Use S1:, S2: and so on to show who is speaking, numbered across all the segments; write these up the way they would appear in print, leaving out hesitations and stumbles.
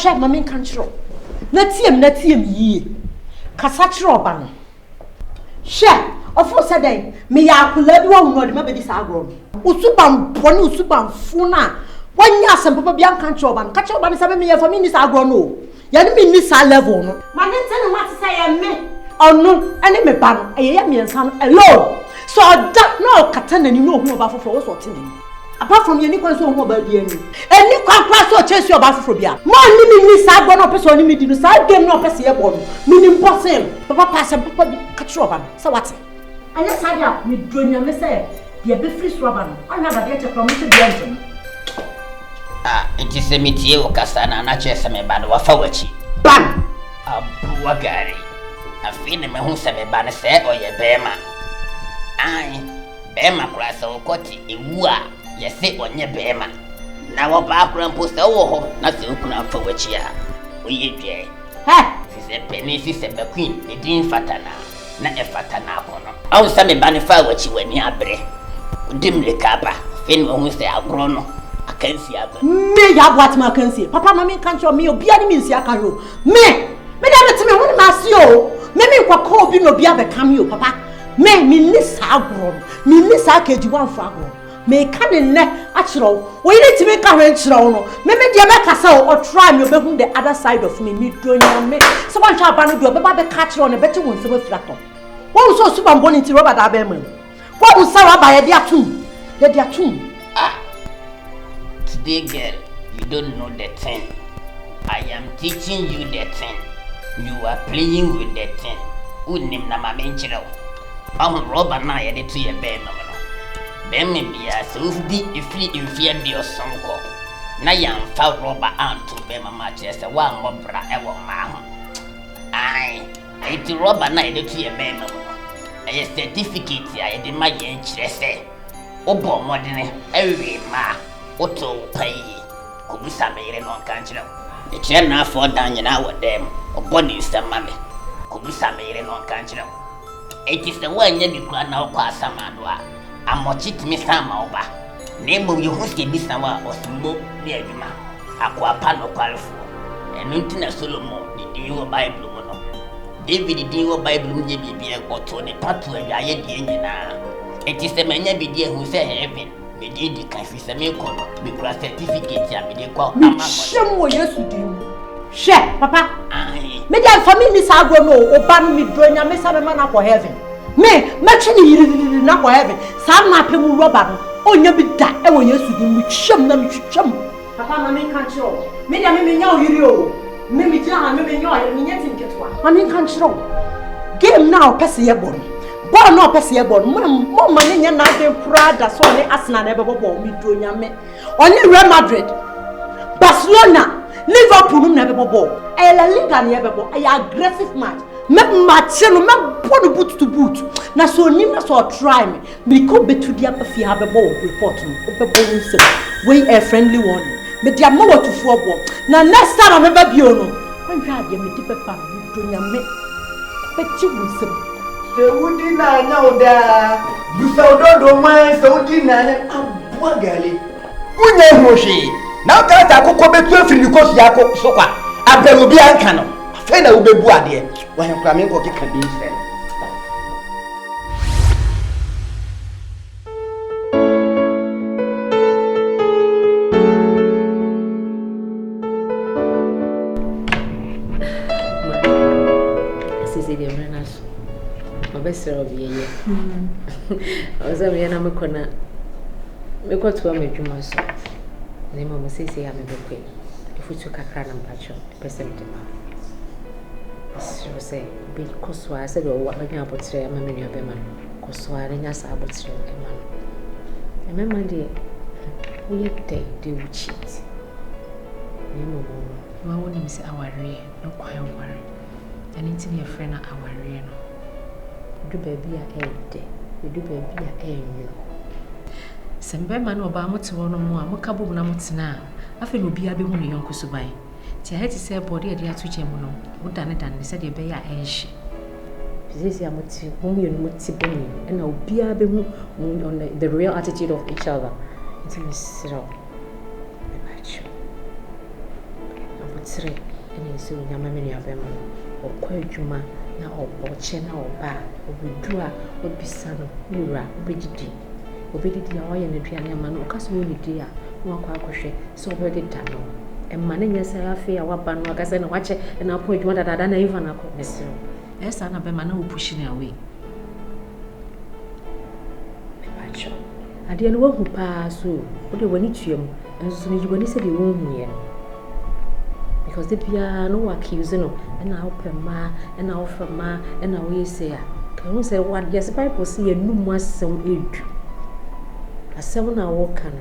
S1: share my main control. Let him ye. Casatro ban. Share. Of course, then, me ya kula one word, maybe this agro. Usuban, Pony Usuban, Funa. 1 year, some papa bian control ban. Catch up and 7 years for me, this agro. No, you mean this level. My name tell what to say, I may. Oh no, and me ban, I am me and son alone. So I don't know, Catan, and you know who about for what's in. Apart from any concern about the enemy. And you can't cross or chase your bathrophobia. More living this side, one person only did the side game, no person here, meaning possible. Papa pass and papa catch rubber. So what? I just had up with Junior Messiah. You be free rubber. I never get a promotion to the engine.
S2: It is a meteor, Cassana, and I chase me ban or forward.
S1: Ban!
S2: A poor Gary. A fin me who say me ban say or ye bema. Aye, bema class or cotty, a ye say on ye bema. Now a background post over, nothing open up for which ya. We ye. Ha! She's a penny, she's a queen, a dean fatana, not a fatana. I was some banify what you when you are bre. Dimly capa, fin when we say a grono. I can see a me ya what my can see. Papa, mammy can't show me or be any means yakaro. Me never tell me what must you. Me what call be no be a cameo, papa. Me miss agro, me miss a cage one fago. Me can in natural. We need to make a wrench round. Maybe the America or try me over the other side of me doing me. Someone shall ban you about the catcher on a better one so flat. What was so super born into Robert Aberman? What was Sarah by a dear tomb? The dear tomb. Today, girl, you don't know the thing. I am teaching you the thing. You are playing with the thing. Unim na mamenchiro. I'm Robert na yede to your bed, mamma. Bemmy be a so if you fear be your son. Na yam foul Robert aunt to be my matches a one more bra ever man. Aye, it's Robert na yede to your bed, mamma. A certificate I did my interest. Obo modern every ma. Otto pay. Kubusa made on country. It's enough for Daniel with them. Or body is the mammy. Kubusa made on country. It is the one you can now pass a man. I'm watching Miss Sama. Name of you who see Miss Sama or Sumbo near you, ma. Aqua Pano Califo. And Nuntina Solomon, the Dio Bible. David, the Dio Bible, maybe be a to the part where I am the engine. It is the man who say heaven. Me did the confess me call because certificate ya me dey call ama shem wo yesu dim she papa me dey family sago no oba me dronya me sabe man for heaven me twi ni yiri na for heaven sa na pemu roba no onya bi da e wo yesu dim shem na me twam papa na me kan chiro me dey me nya o yiri o me jira me nya o me nya tinketwa ma me kan chiro game now pese ye bon Boy no person here born. Mo money nya na dey Prada so ne Arsenal na be bobo mi do nya me. Oni Real Madrid, Barcelona, Liverpool na be bobo. E La Liga na be bobo. E aggressive match. Me match no me put boot to boot. Na so nim na so try me. Me ko betu dia pa fi ha be bobo report no. Be bobo nsem. We a friendly warning. Me dia mo what to for bo. Na next time me be bio no. Kan hwa dia me di pe pa mi do nya me. Pe ti nsem.
S3: Saudi na nyauda Busaudo man Saudi na abua gali Unya hoshi na kata akoko betu afiri kosi yako sokwa abelu bi anka no afa na ubebu ade wa henkra me nko keka bi nse
S4: best of ye. I was a man Amacona. We got to a major so. The mamma says, I am a queen. If we took a crown and patch, present him. She will say, be Coswa, I said, oh, what I can put a memory of a man. Coswa, and yes, I would say a man. Remember, dear, we day do cheat. You won't miss our rear, no quite worry. And it's your friend, our rear. Do baby a day, you do baby a you. Some man or Bamot to one more, Mokabo Namutina. I feel be a baby young Kusubai. Tia had to say body a dear to Chemono, who done it and said, Be a ash. This is a motive, whom you would see, and I'll be a baby on the real attitude of each other. It's a miserable. abotre ene so nyama me nua bema okwa adwuma na oboche na oba obudu a obisa no wura obedidi a oye ne duane ama no okaso wo nidi a no akwa akohwe so obedida no emma ne nyesa afi a waba no akase na wache na apo adwuma dada na even akọ mesiro esa na bema na opushi na away mepacho ade no wahu pa so wo de wani tuam enso ni wani se de wo hu ye because the bia no accuse no na open ma na offer ma na we say a can we say what yes Bible say enum asem edu asem na wo kan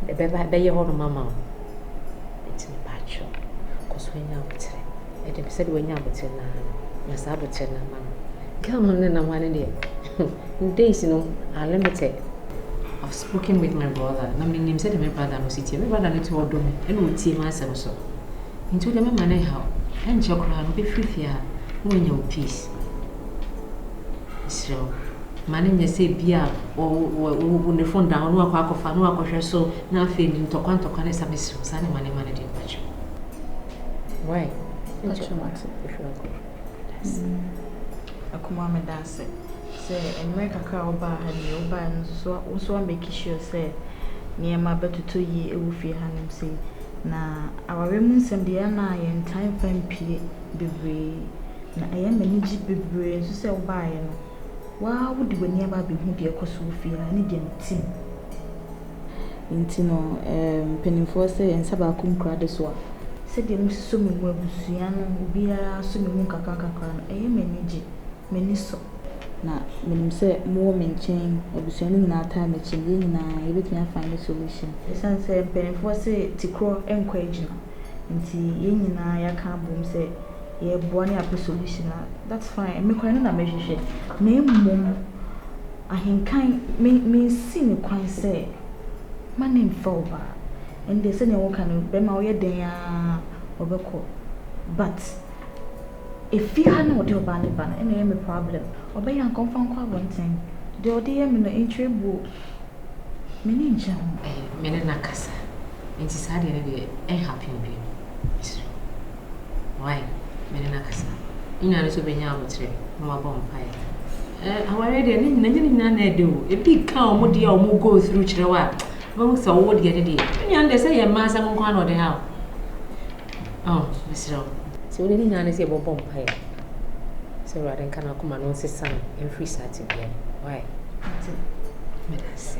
S4: e be ye ho no mama it's in pacho cause when you abotre e de say when you abotre na sa abotre na mama come on na one day days no are limited. I've spoken with my brother. Na me nim said my brother no sit here. My brother no to odo me. E no tie ma asem so. Into the man how. En chokra no be free fear. No nya peace. So man nya say bia o ne phone down no akwa akofa no akohwe so na afi ni ntokwa na sabisi so na man dey patch. Why? Patch what? If you are. Yes.
S5: Akuma me dance. Say America ka oba ha ni oba no so make sure say niema betuto yi ewufie hanem say na aware mu nsem de na ye time fan pie bebre na eye mani gi bebre so say oba ye no wa wodi wani aba be hu de ekoso ofie ha ni de ntim intino penifo say ensa ba kum kra de so a say de muso me mu abusua no obiara so me mu kakaka no eye mani gi mani so na menim se mo menchen obusuani na ata me chinde na yebetumi find a solution esan se benefo se tikro enko agina nti ye nyina ya ka bom se ye bo ne apo solution that's fine me kwan na mehwehwe na emom ahenkan me si ne kwan se manem foba and they say ne wo kan be ma wo ye den a obekọ but if you had no deal ban any problem, obey and confirm one thing. The idea in the entry book. Many jam.
S4: Menakasa. And it's hard and happy with you. Why? Menakasa. In order to be able to more bonfire. However, they do. A big cow, more dear, more go through Chirawa. Most are all get it. And they say a mass among one or the house. Oh, Mr. So we didn't say about bonfire. So rather than can I come and non son in free Saturday. Why? Let's see.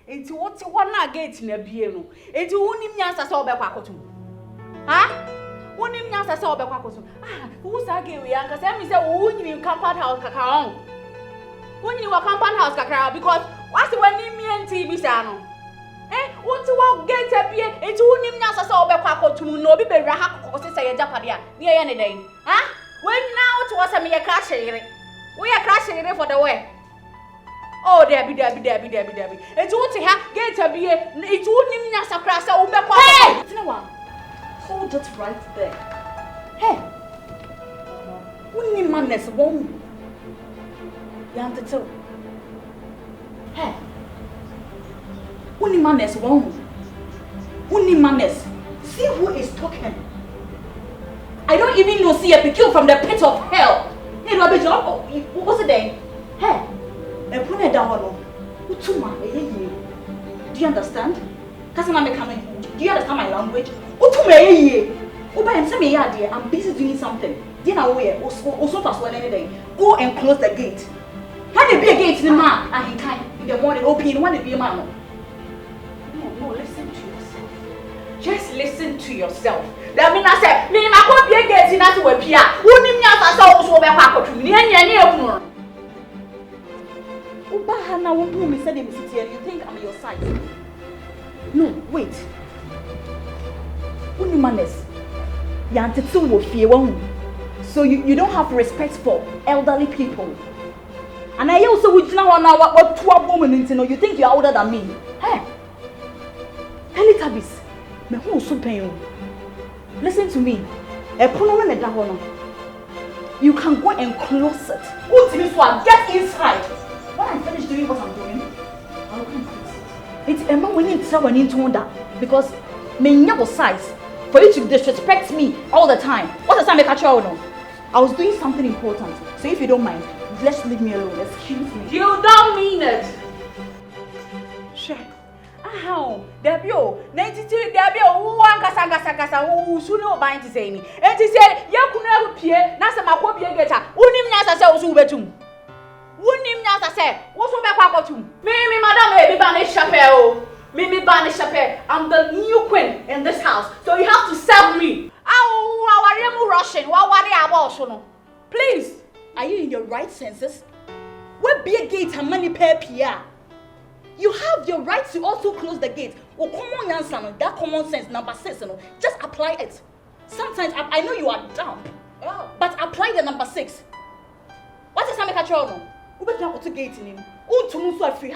S6: Enti what na gate na bie no. Enti wonim nyansa se obekwa akoto. Ha?
S5: Woni nyasa say obekwa koso. Who say we anka say me say who nyini compound house kakra. Who nyini wa compound house kakra because what's when me enti bi say no. Won't you get a beer? It's who nyasa say obekwa kotum no bi bewra ha kokose say japade a. Ne ye ne den. When now to was me a crash here. We are crashing here for the way. Oh, Debbie. It's what to have get a beer. It's wouldn't nyasa crash obekwa. Hey! You know what? Hold it right there. Hey! Wouldn't madness won't you have to tell? Hey! Wouldn't madness won't? Wouldn't madness? See who is talking. I don't even know see a picture from the pit of hell. Hey, Robert, what's it then? Hey! And put it down. Do you understand? Because I'm coming. Do you understand my language? I'm busy doing something. Go and close the gate. When there be a gate in the man, and he can in the morning open. When there be a man. No, listen to yourself. Just listen to yourself. That means I said, me ma go be a gate in that way. Pia, who ni me as I so be kwa to me. Ni open. Ubahana won't me say them sit here. You think I'm your side? No, wait. Who ni manners? Yantetsu will fear one. So you don't have respect for elderly people. And I also would now what 2 women into know. You think you're older than me? Hey, Tabis, Meho so pain. Listen to me. You can go and close it. Get inside. When I finish doing what I'm doing, I'll come close it. It's Emma we need someone into wonder because me never size for you to disrespect me all the time. What does that make a child know? I was doing something important. So if you don't mind, let's leave me alone. Excuse me. You don't mean it. Sure. How? Debio, 92 Debio, who one Casanga, who soon no bind to say me. And he said, Yakuna Pierre, Nasa Makopia Geta, Unim Nasa sells Ubetum. Unim Nasa said, what's on my papatum? Mimi, madame, baby, banish chapel. Mimi, banish chapel. I'm the new queen in this house, so you have to serve me. Oh, Russian, what are please, are you in your right senses? Where be a gate and money per Pierre? You have your right to also close the gate. Oh, common answer, that common sense, number 6, just apply it. Sometimes I know you are dumb, but apply the number 6. What is that control? Who better go to gate in him? Oh, to move so free.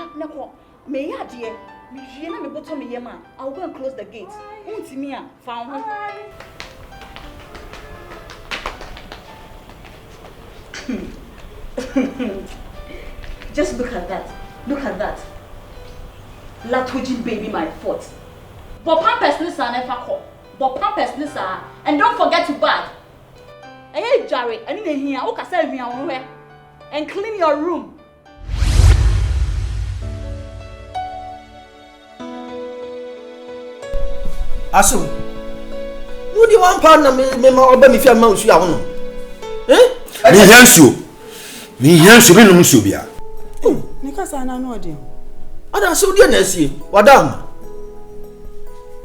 S5: May I, dear? Me bottom me man. I'll go and close the gate. Untimia found her. Just look at that. Look at that. Latwiji baby, my fault. But pampers nisa never call. But pampers nisa, and don't forget to bath. Hey Jerry, I need to hear. Okay, sell me away and clean your room.
S3: Aso, who do you want partner me ma oba me fi ama osu ya wono? Me hansu me no musu bia.
S6: Nika sa na no odi.
S3: Ada so dia na asie, wadam.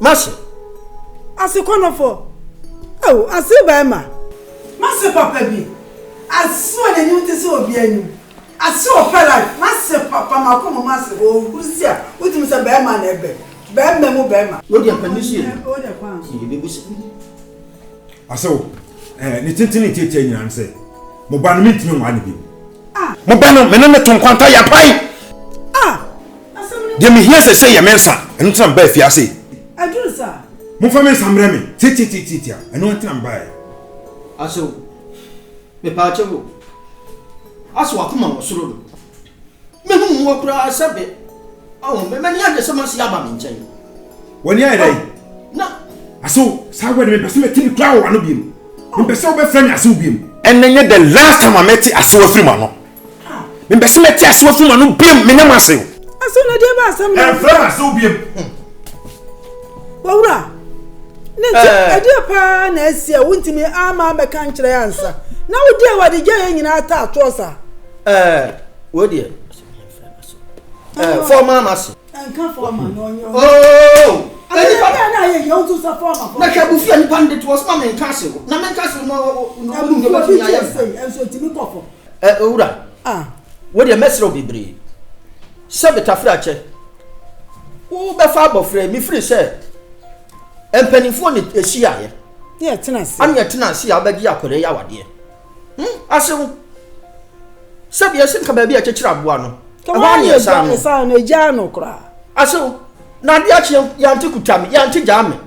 S3: Mase.
S6: Ase kono fo. Oh, ase ba ma. Mase papa bi. Ase o na nyu te se obi anu. Ase o pela, mase papa makomo mase o kusia. Uti mse ba ma na ebe. Ba ma mu ba ma.
S3: No dia panisi.
S6: O de kwa.
S3: Ye be busi.
S7: Ase o ni tintini tete nyina nse. Mo ba no mitimi wa ne bi. Mo ba no me ne to nkwanta ya pai. De me here say ya mensa enu tram ba fi ase
S6: aduru sa
S7: mo fa mensa mre me titi enu tram ba
S3: aso me pa chewo aso akoma wo soro do me hu wo kura asabe me mani ade so masi aba me nchen
S7: woni ai dai
S3: na
S7: aso sagwa de me pese me timi kra wo no bi me pese wo be fra me aso bi en nenye the last time I met aso wa firi ma no me pese me ti aso wa firi ma no bi me nyam ase
S6: aso na dia ba asam na
S7: fra aso bi
S6: wawura ne ade pa na asia wontimi ama be kan kire ansa na wo dia wade gya nyina ata atosa
S3: wo dia former master
S6: enka former no nyo
S3: oh
S6: na ye you to suffer ma.
S3: Na hwe bufi ani pande to osma men castle. Na men castle no no
S6: no be say enso timi kofo.
S3: Owura. Wo de mesro bebre. Se betafra che. Wo be fa abofra mi free say. Empanifo ne ehia ye.
S6: Yeah, tenase.
S3: Anya tenase abagi akore ya wade. Asewo. Se bia sin ka ba bia chechira aboa no.
S6: Wani sa no eja no kra.
S3: Asewo. Na dia che ya ntikutame, ya ntijame.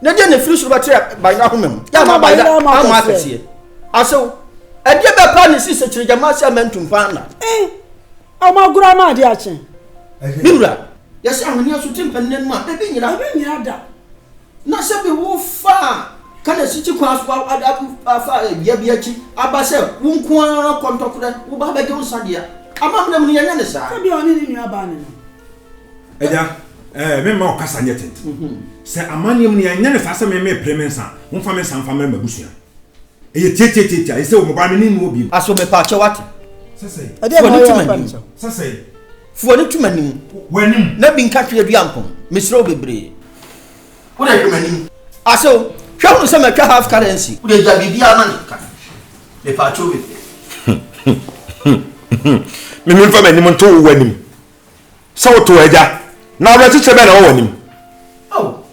S3: Na dia ne free so betre ba na homem. Ya ma ba da ama akasie. Asewo. Ede be pa ne sise chire jama sia mentum pa na.
S6: Amagura ma de ache.
S3: Bimra. Yes, ahoni aso timpan nan ma. Ebe nyira da. Na se be wo fa kana sichi kwa afa bia bia chi abase wo nko a kontokura wo ba ba ge unsadia. Amamna mu yanya ne sa.
S6: Se be oni ni nua ba ne no.
S7: Eja me ma okasa nyete. Se amanium ni yanya ne sa se me premensa. Wo fa me sanfa me babusua. Eye tietietia ese wo ba me ni no obi.
S3: Aso me pa che wate.
S7: Sese.
S6: Ade ma yo ba ni so.
S7: Sese.
S3: Fuoni tumanim.
S7: Wanim.
S3: Na bi nka twe aduampon. Misro bebre. Wo da tumanim. Aso hwa no se me twa half currency. Wo da ja bibia na nka. Me pa cho be.
S7: Me mfa manim nto wanim. Sawo to eja. Na wa chiche be na wo wanim.
S3: Oh.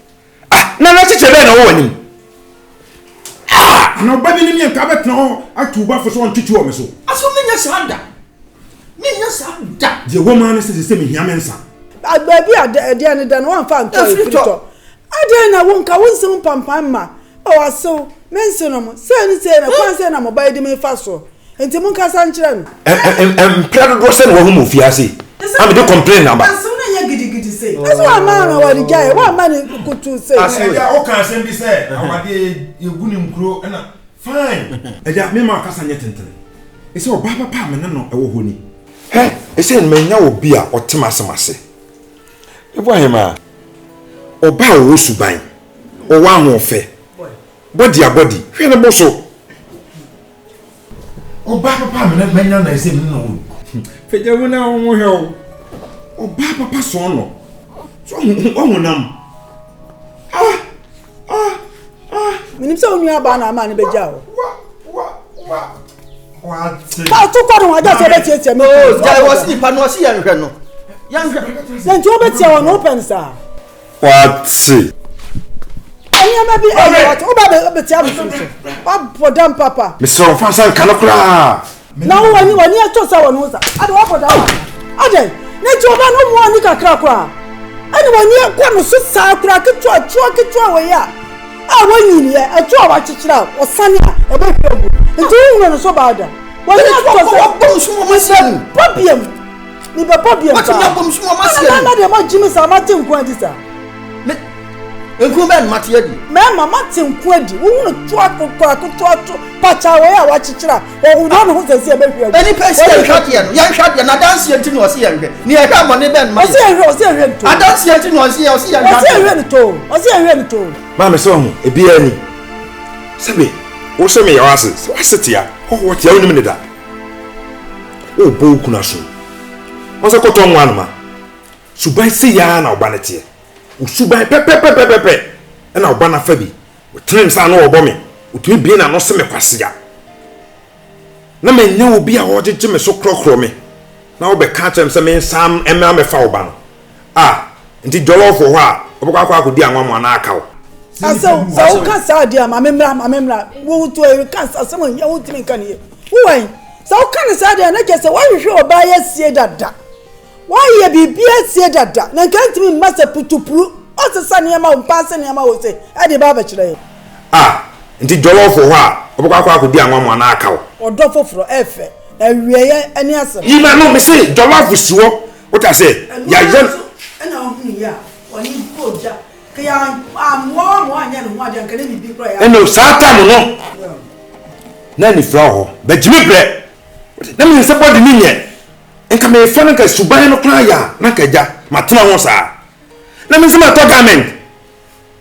S7: Na chiche be na wo wanim. Na ba bi ni mi nka betno atuba fo so on twitu o me so.
S3: Aso menya sanda. Menya sanda.
S7: Je wo man se me hiame nsa.
S6: Agbabi ade ne da no wan fa nto frito. Ade na wonka wonsim pampam ma. O aso menso no mo. Se ni se na kwan se na mo ba di me fa so. Enti mun kasa nkyere no.
S7: Prado do se no wo mu fiase. Am dey complain na ba.
S6: Aso na nya gidigidi se. Aso ama na wari jae, wa ma ni kutu se.
S7: Eja o kan se bi se awade egu ni mkuro na fine. Eja me ma kasa nye tentene. Ese o baba pa me no ewo ho ni. Ese me nya obi a otema asemase. Ebo ahema. Oba wo suban. O wa ho fe. Body abody. Hwe ne boso. Oba papa me na menya na ese me no. Feje wo na wo he o. Oba papa so no. So wo nam.
S6: Minim se onua ba na ama ne beja o.
S7: What?
S6: Ka to kwa no aja se be tie me.
S3: Oh, jai was ni pa no si yan hwe no. Yan hwe.
S6: Na nti obetia won open sa.
S7: What?
S6: Anya ma bi e what oba betia bu so. Wa podam papa.
S7: Me so fa san kanokra.
S6: Na wo wani ato sa won sa. Ade wa podam. Ade na ti oba no mo ani kakra kwa. Ani wani kwa no so sa kra ketwa we ya. A wanyini e atwa wa chichira osane a e be hwebu. Nti wo no so baada. Wani ato sa
S3: bom sumo masian.
S6: Problem. Ni be problem.
S3: What you bom sumo masian.
S6: Na de ma jimi sa ma tenku adi sa.
S3: Enku ben mate adi.
S6: Me mama tenku adi. Wo no twa kokora to pacha we ya wa chichira. O no ho sese e be hwebu.
S3: Any person hwade no. Yan hwade na dance yenti no osi yan hwe. Ni e hwa mo ne ben ma.
S6: Osi ehwe to.
S3: Dance yenti no osi yan hwe.
S6: Osi ehwe to.
S7: Ma me so ho ebi ani. Sebe, wo se me ya wase. Wase tia. Ho tia woni me da. O bo kuna so. Wo se koto nwa anuma. Subai se ya na oba ne tie. O subai pepe. Na oba na fa bi. O trim sa na obo me. O tumi bi na no se me kwase ya. Na me nya obi a ho jeje me so krokro me. Na wo be ka chem se me sam ema me fa oba no. Nti jollof ho a obekwa akodi anwa na aka wo.
S6: Aso so ka sa dia ma memra wo to e ka sa mo nya wo timi kan ye. Wo wan so ka ne sa dia na je se wa hwe oba ye sie dada. Wa ye bibia sie dada. Na kan timi masa putupuru. O se sa ne ma o pass ne ma wo se. E de ba ba kire.
S7: Nti jollof ho a obekwa akodi anwa na aka wo.
S6: Odo foforo efe. Na wie ye ani asem.
S7: Yi na no me say jollof siwo. What I say? Ya yen
S6: na ohun ya. Oni boja. Kaya mo anya no ade anka na bibi kro ya.
S7: Eno satan no. Na ni fra ho. Ba jimi bre. Na me se body ni nye. Enka me fa nka suban no kra ya na kaja matena ho sa. Na me se ma to garment.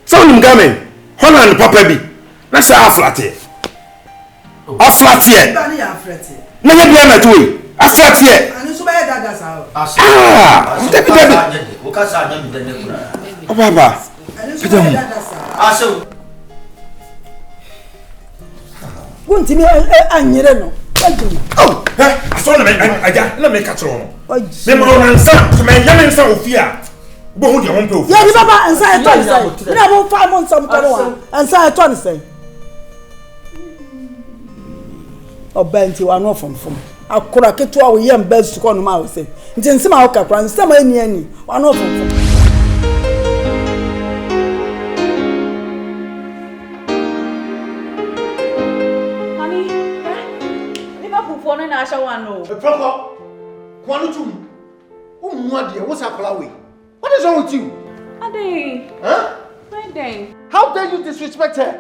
S7: So nim garment. Holland papa bi. Na sa aflate. Aflate.
S6: Ba ni aflate.
S7: Na ye bia na to yi. Aflate.
S6: Ani so ba dada sa.
S7: Debi.
S3: O ka sa nya mi denne kura.
S7: Baba.
S3: Aso.
S6: Won't me anyere no.
S7: Oh, I saw them. I let me catch on. Me ma on answer. Me yam answer ofia. Bo hu de won pe ofia.
S6: Yeah, baba answer e ton say. Na bo 5 months am kono answer e ton say. Obenti wa no fom. Akura ketua wo yam best kono ma wo say. Nti nsema wo kakra nsema ani wa no fom.
S5: I shall want no.
S3: A proper quantity. What's our way? What is wrong with you?
S5: Ade.
S3: Huh?
S5: My day.
S3: How dare you disrespect her?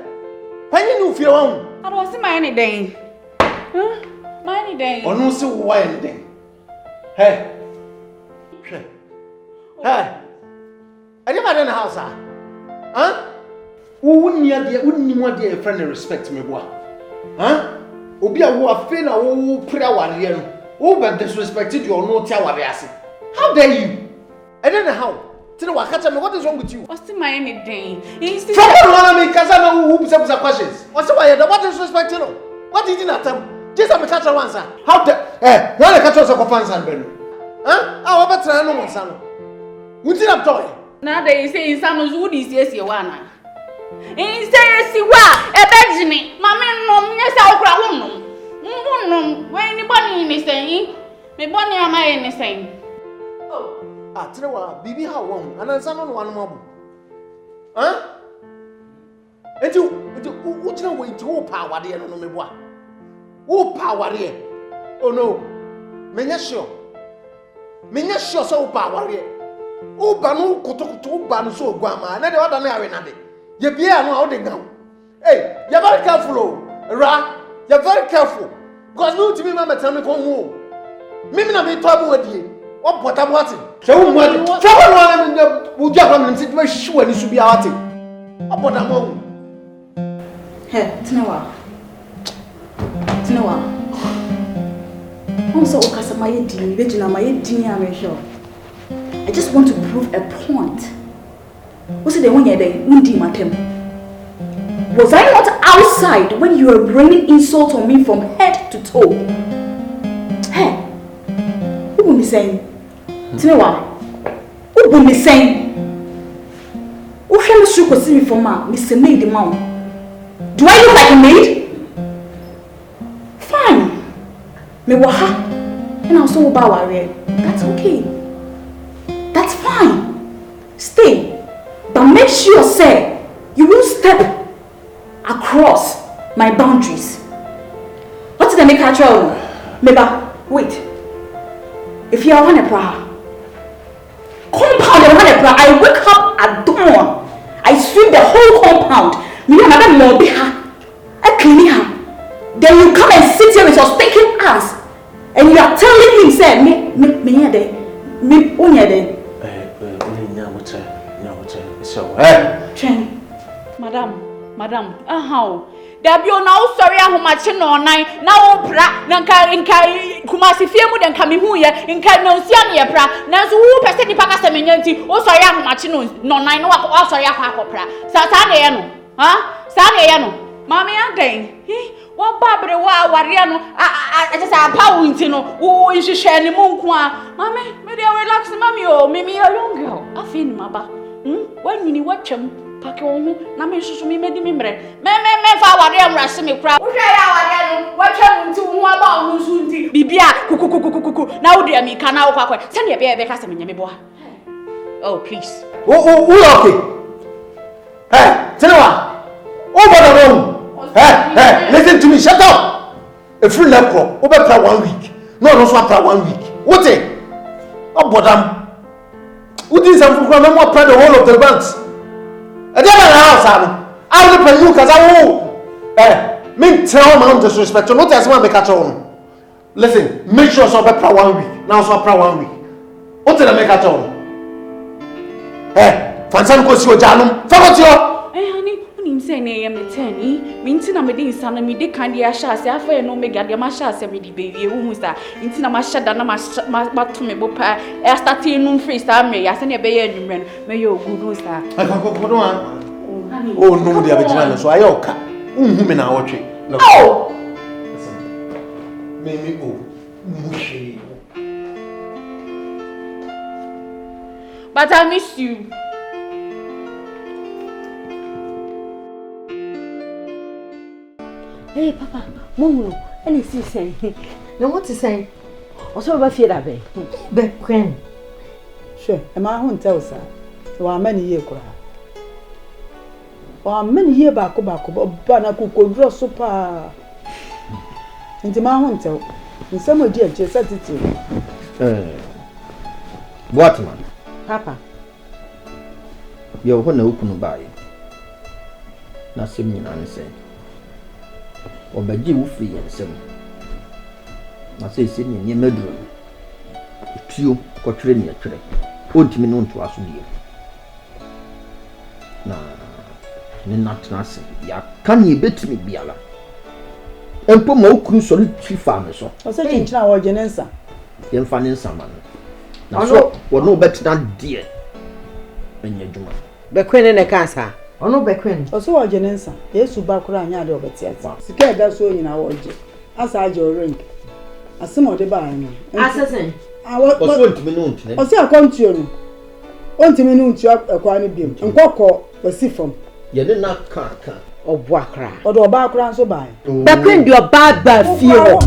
S3: When you knew for your own?
S5: I don't see my any day. Huh? My any day.
S3: Or no, see why anything. Hey. Hey. I never done a house, huh? Who wouldn't want dear friend and respect me, boy? Huh? Obi a wo afi na wo pra ware no wo be disrespected your no tia ware ase. How dare you? I don't know how. Tell what catch me, what is wrong with you?
S5: What's my anything? He's
S3: from one me kaza na who put questions. What's why what disrespecting no? What did you not tell? Just am catch one answer. How dare when catch us for fans and ben. Huh? Ah, what better no one san. Wuti na toy.
S5: Na dey say insan no who dis yes you wana. Instead si wa ebejini mama no nyesa okra wonno when anybody ni say me boni am I ni say
S3: oh trewa bibi how won anansa no one mabu huh enti ujina we enti wo pa wade no me boa wo pa wade oh no menya sure so wo pa wade wo ba no kotokoto wo ba no so ogwa na de wada na yawe na de ye bia no how dey now hey you very careful oh you very careful because no to me mama tell me come home me na me to abu wadie what bota what se wo mwade so wo no wo dia from nti me hwe ni su bia wate abota mo
S5: he tinawa also okasa my din be jina my din ya me sure I just want to prove a point. What's the one you're was I not outside when you were raining insults on me from head to toe? Hey, who will be saying? Tell me what? Who will be saying? Who can you see me for ma? Mr. Maid the mom. Do I look like a maid? Fine. Me waha. And I'll so bow. That's okay. That's fine. Stay. But make sure, say, you will step across my boundaries. What did I make her tell? Meba, wait. If you are one compound, I wake up at dawn. I sweep the whole compound. Me and Madam Mobiha. I clean her. Then you come and sit here with your stinking ass. And you are telling him, say, me,
S3: so,
S5: Chen, Madam, how? There be now sorry how much no nine now pra nanka inka kumasi fiemu den kami hu ye inka no sia ne pra nanso who person di paka semenyanti o sorry how much no nine no wa sorry akwa pra sa na ye no ha sa na ye no mama ya den wo babre wa ware no a just apa wunti no wo nhwehwe ne mu nko a mama me dey relax mami o me a young girl afi ni maba when you watchem pake wo na me susu me medi me mre me fa ware amrase me kura wo hwe ya ware no watchem nti wo aba wo su nti bibia kukukukukuku na wo de mi ka na wo kwakwa se ne be ka se me nyame bo ha oh please
S3: okay hey tell hey listen to me shut up if you left crop over 1 week no so after 1 week what it obodam who did some for no more pay the whole of the banks. I didn't house I will pay you because I will me tell my disrespect to not as one make on. Listen, make sure so pay 1 week. Now so pay 1 week. What did I make on? Fansan ko si o janum. Forget you.
S5: Honey,
S8: wonim say na yem ne 10 me nti na me dey insana me dey kan dey ahya ase afa no mega dey ma ahya ase me dey bewie wo hu sa nti na ma hya da na ma to me bo pa e start no free sa me ya se na be ye anwumre no me ye ogudu sa
S3: akakoko oh no dey abegina no so aye oka unhu me na wotwe
S8: oh
S3: me mushi
S8: but I miss you.
S1: Hey, Papa, Momo, and it's saying, no, what to say? Also, about fear that way. But, Queen.
S6: Sure, and my home tells her. There are many years. Or many years back, but Banaku could draw super. Into my home tell. In some way, dear, just said it to you.
S3: What man?
S1: Papa.
S3: You're going to open a buy. Not similar, I say. Or by you free and some. I say, sitting in your bedroom. You got training a trick. Won't me known to us, dear. Nah, not nothing. Ya can you bet me, Biala? And put more cruise on 3 farmers.
S6: I said, in our Genensa.
S3: You're finding someone. Now, so, what no better than dear. When you're doing.
S1: Bequin and a cancer. Or no Bequin.
S6: Or so our Genensa. Yes, to Bakura and Yado, but yes, scared that's so in our age. As I your ring. As some of the buying.
S1: Assassin.
S6: I want to be known to them. Or say, I come to you. Want to be known to a quantity beam. And what call was see from. You did not car. Or Wakra. Or the background so by.
S1: Bequin, your bad fear.